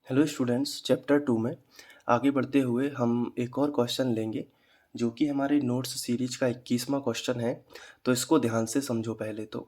Hello students, chapter 2 में आगे बढ़ते हुए हम एक और क्वेश्चन लेंगे जो कि हमारे नोट्स सीरीज का 21वां क्वेश्चन है। तो इसको ध्यान से समझो। पहले तो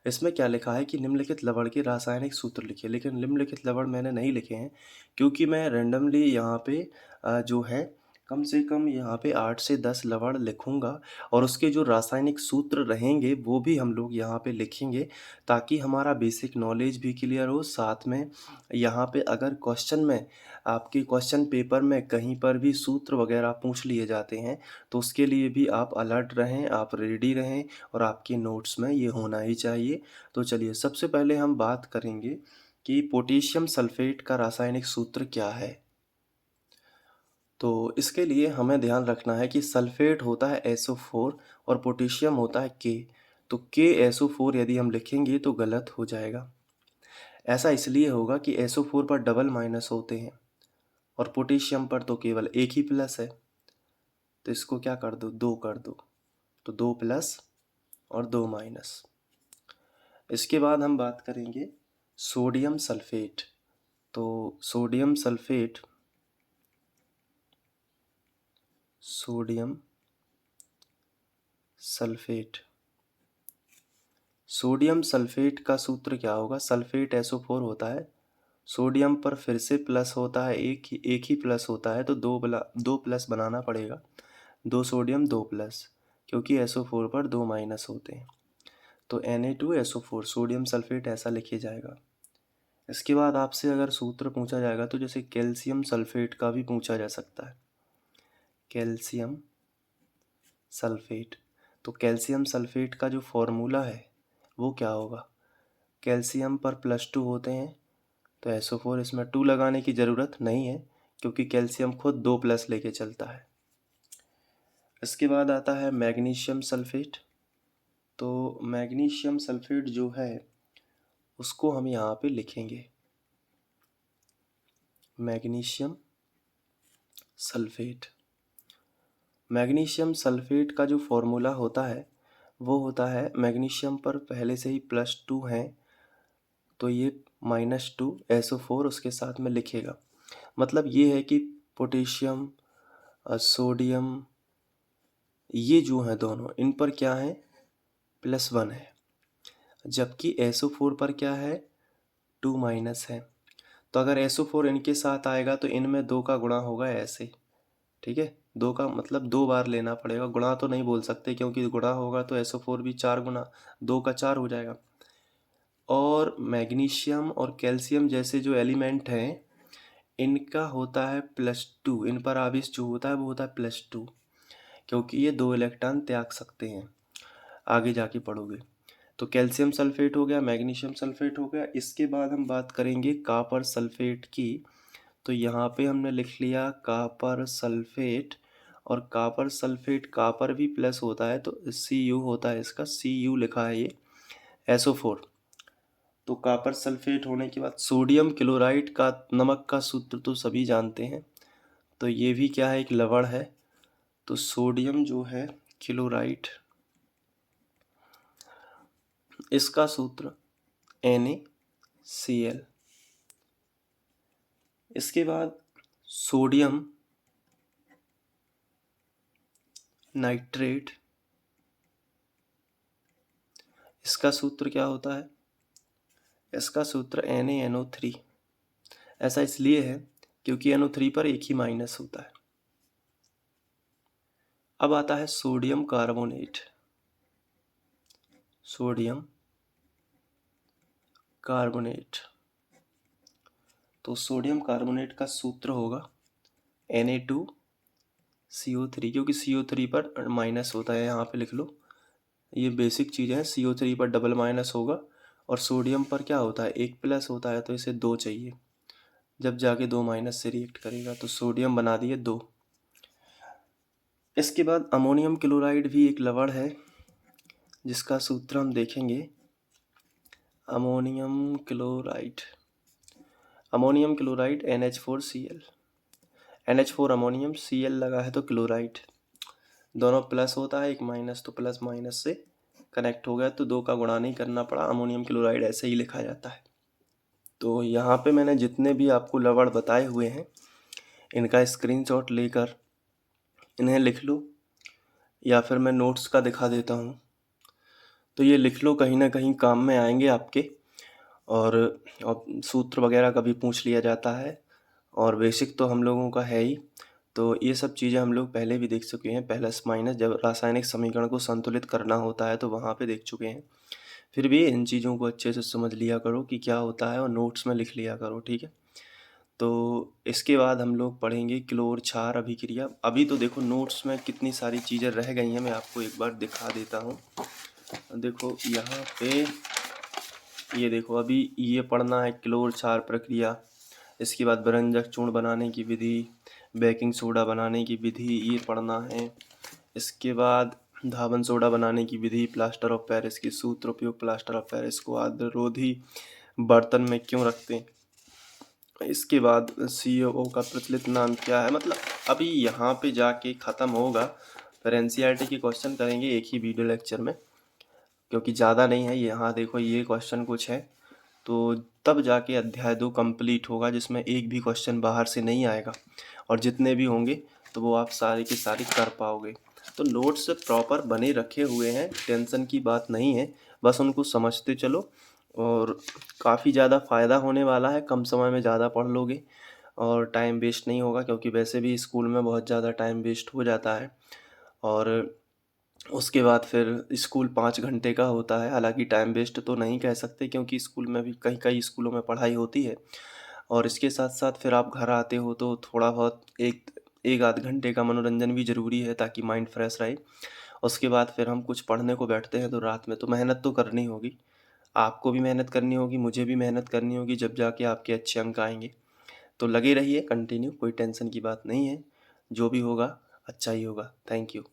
इसमें क्या लिखा है कि निम्नलिखित लवण के रासायनिक सूत्र लिखिए। लेकिन निम्नलिखित लवण मैंने नहीं लिखे हैं क्योंकि मैं रैंडमली यहाँ पे जो है कम से कम यहाँ पे 8 से 10 लवण लिखूँगा और उसके जो रासायनिक सूत्र रहेंगे वो भी हम लोग यहाँ पे लिखेंगे ताकि हमारा बेसिक नॉलेज भी क्लियर हो। साथ में यहाँ पे अगर क्वेश्चन में आपके क्वेश्चन पेपर में कहीं पर भी सूत्र वगैरह पूछ लिए जाते हैं तो उसके लिए भी आप अलर्ट रहें, आप रेडी रहें और आपके नोट्स में ये होना ही चाहिए। तो चलिए सबसे पहले हम बात करेंगे कि पोटेशियम सल्फेट का रासायनिक सूत्र क्या है। तो इसके लिए हमें ध्यान रखना है कि सल्फेट होता है SO4 और पोटेशियम होता है K। तो KSO4 यदि हम लिखेंगे तो गलत हो जाएगा। ऐसा इसलिए होगा कि SO4 पर डबल माइनस होते हैं और पोटेशियम पर तो केवल एक ही प्लस है। तो इसको क्या कर दो, 2 कर दो। तो 2 प्लस और 2 माइनस। इसके बाद हम बात करेंगे सोडियम सल्फेट। तो सोडियम सल्फेट सोडियम सल्फेट का सूत्र क्या होगा। सल्फेट SO4 होता है, सोडियम पर फिर से प्लस होता है, एक ही प्लस होता है तो दो प्लस बनाना पड़ेगा। 2 सोडियम 2 प्लस, क्योंकि SO4 पर 2 माइनस होते हैं। तो Na2SO4 सोडियम सल्फेट ऐसा लिखे जाएगा। इसके बाद आपसे अगर सूत्र पूछा जाएगा तो जैसे कैल्शियम सल्फेट का भी पूछा जा सकता है। कैल्शियम सल्फेट, तो कैल्शियम सल्फेट का जो फॉर्मूला है वो क्या होगा। कैल्शियम पर +2 होते हैं तो SO4, इसमें 2 लगाने की ज़रूरत नहीं है क्योंकि कैल्शियम खुद 2 प्लस लेके चलता है। इसके बाद आता है मैग्नीशियम सल्फेट। तो मैग्नीशियम सल्फेट जो है उसको हम यहाँ पे लिखेंगे मैग्नीशियम सल्फेट। मैग्नीशियम सल्फेट का जो फॉर्मूला होता है वो होता है, मैग्नीशियम पर पहले से ही +2 है तो ये -2 SO4 उसके साथ में लिखेगा। मतलब ये है कि पोटेशियम सोडियम ये जो हैं दोनों इन पर क्या है, +1 है, जबकि SO4 पर क्या है, 2 माइनस है। तो अगर SO4 इनके साथ आएगा तो इनमें 2 का गुणा होगा ऐसे, ठीक है। 2 का मतलब 2 बार लेना पड़ेगा, गुणा तो नहीं बोल सकते क्योंकि गुणा होगा तो SO4 भी 4 गुना 2 का 4 हो जाएगा। और मैग्नीशियम और कैल्शियम जैसे जो एलिमेंट हैं इनका होता है +2, इन पर आवेश जो होता है वो होता है +2, क्योंकि ये 2 इलेक्ट्रॉन त्याग सकते हैं। आगे जाके पढ़ोगे। तो कैल्शियम सल्फेट हो गया, मैग्नीशियम सल्फेट हो गया। इसके बाद हम बात करेंगे कॉपर सल्फेट की। तो यहाँ पे हमने लिख लिया कॉपर सल्फेट, और कॉपर सल्फेट कॉपर भी प्लस होता है तो Cu होता है, इसका Cu लिखा है ये SO4। तो कॉपर सल्फेट होने के बाद सोडियम क्लोराइड का नमक का सूत्र तो सभी जानते हैं, तो ये भी क्या है, एक लवण है। तो सोडियम जो है क्लोराइड, इसका सूत्र NaCl। इसके बाद सोडियम नाइट्रेट, इसका सूत्र क्या होता है, इसका सूत्र NaNO3। ऐसा इसलिए है क्योंकि NO3 पर एक ही माइनस होता है। अब आता है सोडियम कार्बोनेट। सोडियम कार्बोनेट, तो सोडियम कार्बोनेट का सूत्र होगा Na2CO3, क्योंकि CO3 पर माइनस होता है, यहाँ पे लिख लो, ये बेसिक चीज़ है। CO3 पर डबल माइनस होगा और सोडियम पर क्या होता है, एक प्लस होता है तो इसे 2 चाहिए, जब जाके 2 माइनस से रिएक्ट करेगा। तो सोडियम बना दिए 2। इसके बाद अमोनियम क्लोराइड भी एक लवण है जिसका सूत्र हम देखेंगे। Ammonium chloride NH4Cl, NH4 ammonium, Cl लगा है तो क्लोराइड, दोनों प्लस होता है, एक माइनस तो प्लस माइनस से कनेक्ट हो गया तो 2 का गुणा नहीं करना पड़ा, अमोनियम क्लोराइड ऐसे ही लिखा जाता है। तो यहाँ पे मैंने जितने भी आपको लवड़ बताए हुए हैं इनका स्क्रीनशॉट लेकर इन्हें लिख लो, या फिर मैं नोट्स का दिखा देता हूँ। तो ये लिख लो, कहीं ना कहीं काम में आएंगे आपके। और अब सूत्र वगैरह का भी पूछ लिया जाता है, और बेसिक तो हम लोगों का है ही। तो ये सब चीज़ें हम लोग पहले भी देख चुके हैं, प्लस माइनस जब रासायनिक समीकरण को संतुलित करना होता है तो वहाँ पे देख चुके हैं। फिर भी इन चीज़ों को अच्छे से समझ लिया करो कि क्या होता है, और नोट्स में लिख लिया करो, ठीक है। तो इसके बाद हम लोग पढ़ेंगे क्लोर क्षार अभिक्रिया। अभी तो देखो नोट्स में कितनी सारी चीज़ें रह गई हैं, मैं आपको एक बार दिखा देता हूँ। देखो यहाँ पे ये देखो, अभी ये पढ़ना है क्लोर क्षार प्रक्रिया। इसके बाद बेरंजक चूर्ण बनाने की विधि, बेकिंग सोडा बनाने की विधि ये पढ़ना है। इसके बाद धावन सोडा बनाने की विधि, प्लास्टर ऑफ पेरिस की सूत्र उपयोग, प्लास्टर ऑफ पेरिस को आद्ररोधी बर्तन में क्यों रखते हैं। इसके बाद COO का प्रचलित नाम क्या है। मतलब अभी यहाँ पे जाके ख़त्म होगा, फिर NCERT के क्वेश्चन करेंगे एक ही वीडियो लेक्चर में, क्योंकि ज़्यादा नहीं है। यहाँ देखो ये क्वेश्चन कुछ है, तो तब जाके अध्याय 2 कंप्लीट होगा, जिसमें एक भी क्वेश्चन बाहर से नहीं आएगा, और जितने भी होंगे तो वो आप सारे के सारे कर पाओगे। तो नोट्स प्रॉपर बने रखे हुए हैं, टेंशन की बात नहीं है, बस उनको समझते चलो और काफ़ी ज़्यादा फ़ायदा होने वाला है। कम समय में ज़्यादा पढ़ लोगे और टाइम वेस्ट नहीं होगा, क्योंकि वैसे भी स्कूल में बहुत ज़्यादा टाइम वेस्ट हो जाता है। और उसके बाद फिर स्कूल 5 घंटे का होता है। हालांकि टाइम वेस्ट तो नहीं कह सकते, क्योंकि स्कूल में भी कई कई स्कूलों में पढ़ाई होती है। और इसके साथ साथ फिर आप घर आते हो तो थोड़ा बहुत एक एक आध घंटे का मनोरंजन भी ज़रूरी है, ताकि माइंड फ्रेश रहे। उसके बाद फिर हम कुछ पढ़ने को बैठते हैं, तो रात में तो मेहनत तो करनी होगी। आपको भी मेहनत करनी होगी, मुझे भी मेहनत करनी होगी, जब जाके आपके अच्छे अंक आएंगे। तो लगे रहिए कंटिन्यू, कोई टेंशन की बात नहीं है। जो भी होगा अच्छा ही होगा। Thank you.